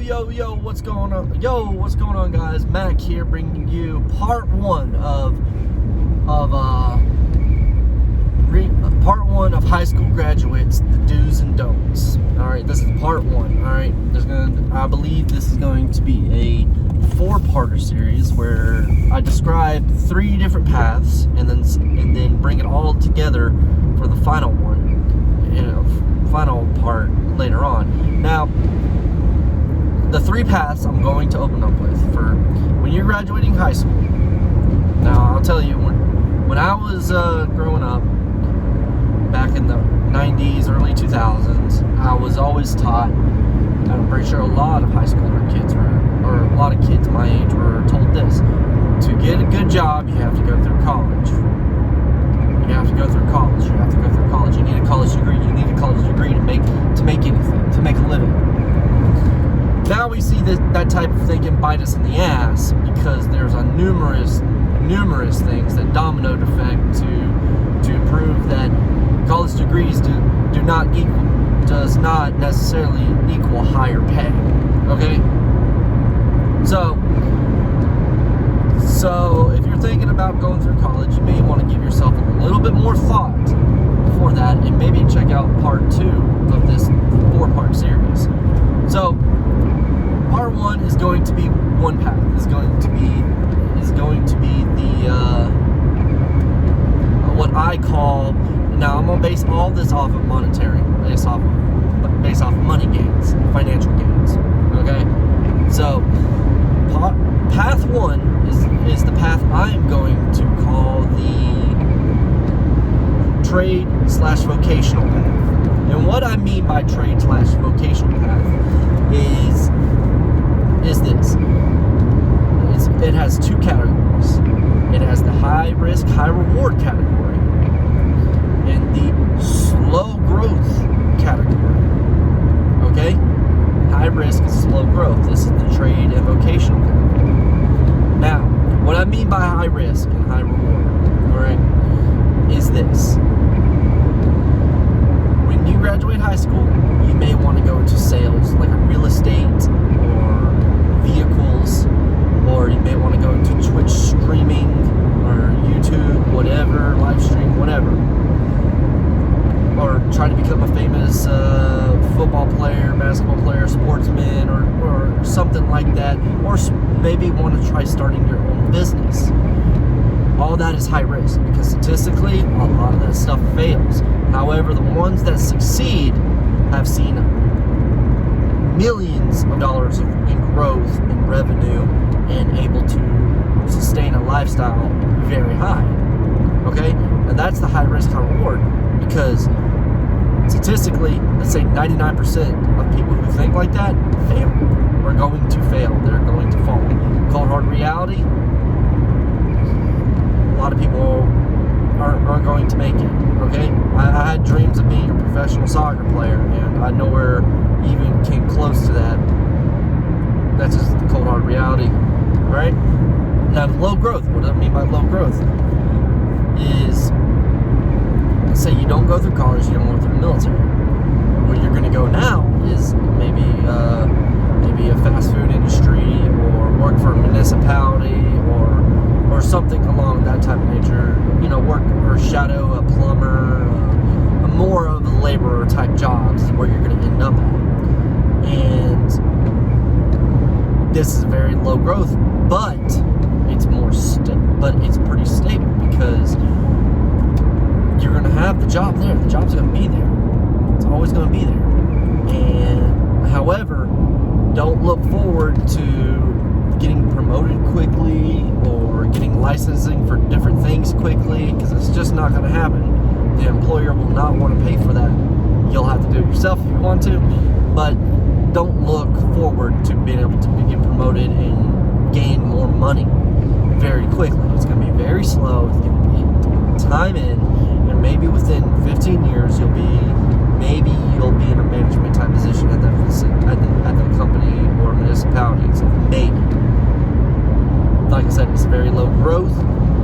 Yo, what's going on? What's going on, guys? Mac here, bringing you part one of high school graduates, the do's and don'ts. All right, this is part one. All right, I believe this is going to be a four-parter series where I describe three different paths and then bring it all together for the final one, final part later on. Now, the three paths I'm going to open up with for when you're graduating high school. Now, I'll tell you, when I was growing up, back in the 90s, early 2000s, I was always taught, and I'm pretty sure a lot of high schooler kids or a lot of kids my age were told this: to get a good job, you have to go through college. You have to go through college. You have to go through college. You need a college degree. You need a college degree to make anything, to make a living. Now we see that type of thinking bite us in the ass because there's a numerous things that dominoed effect to prove that college degrees does not necessarily equal higher pay. Okay? So if you're thinking about going through college, you may want to give yourself a little bit more thought before that, and maybe check out part two of this four-part series. So part one is going to be one path. Is going to be the what I call. Now I'm gonna base all this off of monetary, based off of money gains, financial gains. Okay, so path one is the path I am going to call the trade/vocational path. And what I mean by trade/vocational path is this. It has two categories. It has the high risk, high reward category and the slow growth category. Okay? High risk and slow growth. This is the trade and vocational category. Now, what I mean by high risk and high reward, alright, is this. When you graduate high school, you may want to go into sales, like real estate or vehicles, or you may want to go into Twitch streaming or YouTube, whatever, live stream, whatever. Or try to become a famous football player, basketball player, sportsman, or something like that. Or maybe want to try starting your own business. All that is high risk because statistically, a lot of that stuff fails. However, the ones that succeed have seen millions of dollars in growth in revenue and able to sustain a lifestyle very high. Okay? And that's the high risk, high reward, because statistically, let's say 99% of people who think like that fail. Are going to fail. They're going to fall. Cold hard reality, a lot of people aren't going to make it. Okay? I had dreams of being a professional soccer player, and I nowhere even came close to that. That's just the cold hard reality. Right? Now, low growth. What do I mean by low growth? Is, let's say you don't go through college, you don't go through the military. Where you're going to go now is maybe a fast food industry, or work for a municipality, or something along that type of nature. You know, work or shadow a plumber, more of the laborer type jobs is where you're going to end up at. And this is very low growth, but it's it's pretty stable because you're going to have the job there. The job's going to be there. It's always going to be there. And however, don't look forward to getting promoted quickly or getting licensing for different things quickly, because it's just not going to happen. The employer will not want to pay for that. You'll have to do it yourself if you want to, but don't look forward to being able to get promoted and gain more money very quickly. It's going to be very slow. It's going to be time in, and maybe within 15 years you'll be in a management type position at the company or municipality. So maybe. Like I said, it's very low growth,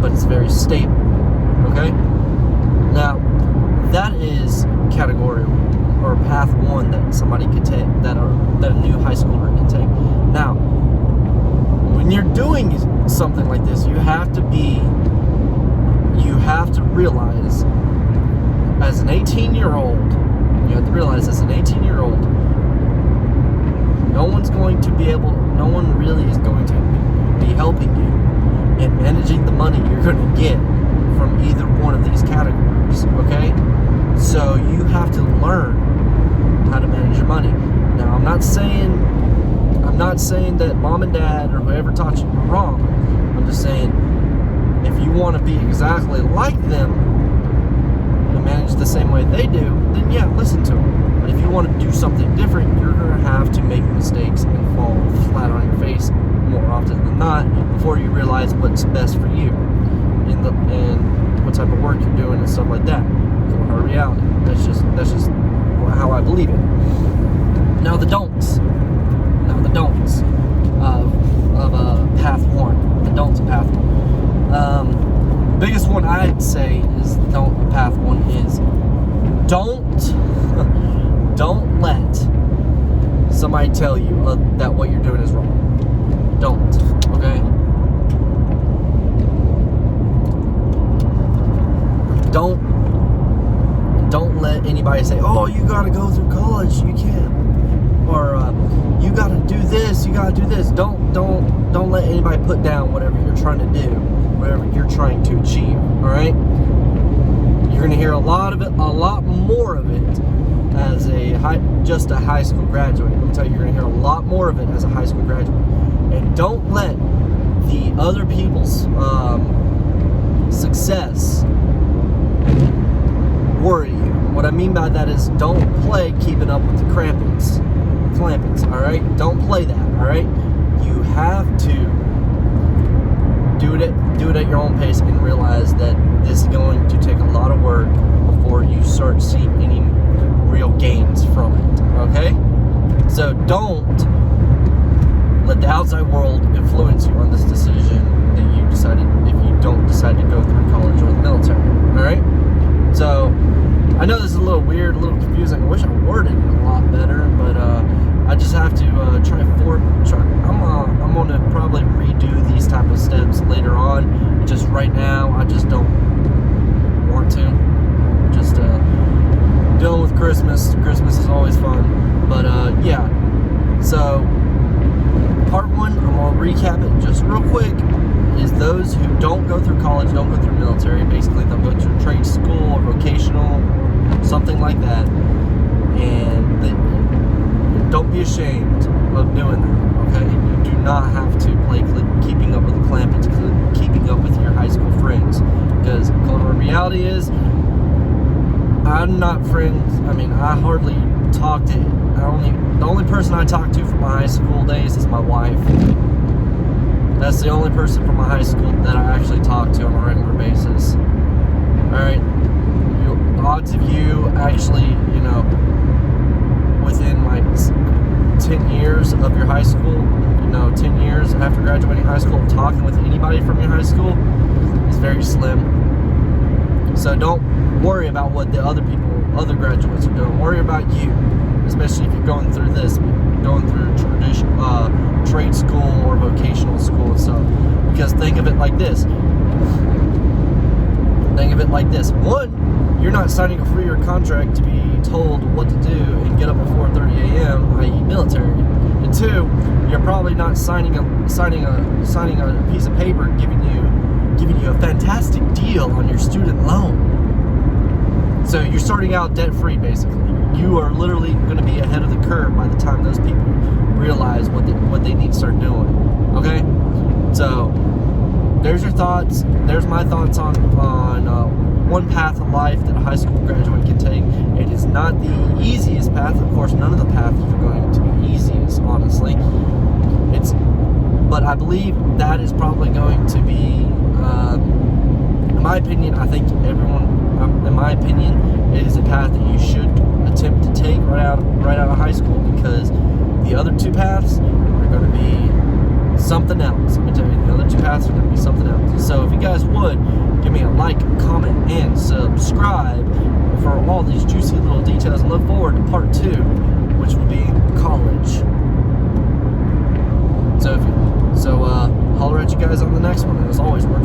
but it's very stable. Okay? Now, that is category or path one that somebody could take, that a new high schooler can take. Now, when you're doing something like this, you have to realize as an 18-year-old, no one really is going to be helping you in managing the money you're going to get from either one of these categories, okay? So you have to learn how to manage your money. Now, I'm not saying that mom and dad or whoever taught you were wrong. I'm just saying, if you want to be exactly like them and manage the same way they do, then yeah, listen to them. But if you want to do something different, you're going to have to make mistakes and fall flat on your face more often than not before you realize what's best for you and what type of work you're doing and stuff like that. Cold hard reality. That's just how I believe it. Now the don'ts of path one. The don'ts of path one. The biggest one I'd say is don't of path one is don't let somebody tell you that what you're doing is wrong. Don't, okay? Don't let anybody say, oh, you gotta go through college, you can't. Or you gotta do this, you gotta do this. Don't let anybody put down whatever you're trying to do, whatever you're trying to achieve, alright? You're gonna hear a lot more of it as just a high school graduate. Let me tell you, you're gonna hear a lot more of it as a high school graduate. And don't let the other people's success worry you. What I mean by that is don't play keeping up with the clampets, alright? Don't play that, alright? You have to do it at your own pace and realize that this is going to take a lot of work before you start seeing any real gains from it, okay? So don't let the outside world influence you on this decision that you decided if you don't decide to go through college or the military, alright? So, I know this is a little weird, a little confusing. I wish I worded it a lot better, but I just have to I'm going to probably redo these type of steps later on. Just right now, I just don't want to. Just dealing with Christmas. Christmas is always fun. But yeah, so part one, I'm going to recap it just real quick, is those who don't go through college, don't go through military, basically they'll go to trade school or vocational, something like that, and don't be ashamed of doing that, okay? You do not have to play keeping up with the clampets, keeping up with your high school friends, because cold hard reality is, I'm not friends, I hardly talk to, the only person I talk to from my high school days is my wife. That's the only person from my high school that I actually talk to on a regular basis. Alright? The odds of you actually, within like 10 years of your high school, 10 years after graduating high school, talking with anybody from your high school is very slim. So don't worry about what the other graduates are doing. Worry about you, especially if you're going through trade school or vocational school and stuff. Because think of it like this. One, you're not signing a 3-year contract to be told what to do and get up at 4:30 a.m., i.e. military. And two, you're probably not signing a piece of paper giving you a fantastic deal on your student loan. So you're starting out debt-free, basically. You are literally going to be ahead of the curve by the time those people realize what they need to start doing. Okay? So there's your thoughts. There's my thoughts on one path of life that a high school graduate can take. It is not the easiest path. Of course, none of the paths are going to be easiest, honestly. But I believe that is probably going to be, in my opinion, I think in my opinion, it is a path that you should attempt to take right out of high school, because the other two paths are going to be something else. Let me tell you, the other two paths are going to be something else. So if you guys would, give me a like, comment, and subscribe for all these juicy little details, and look forward to part 2, which will be college. holler at you guys on the next one. And as always, work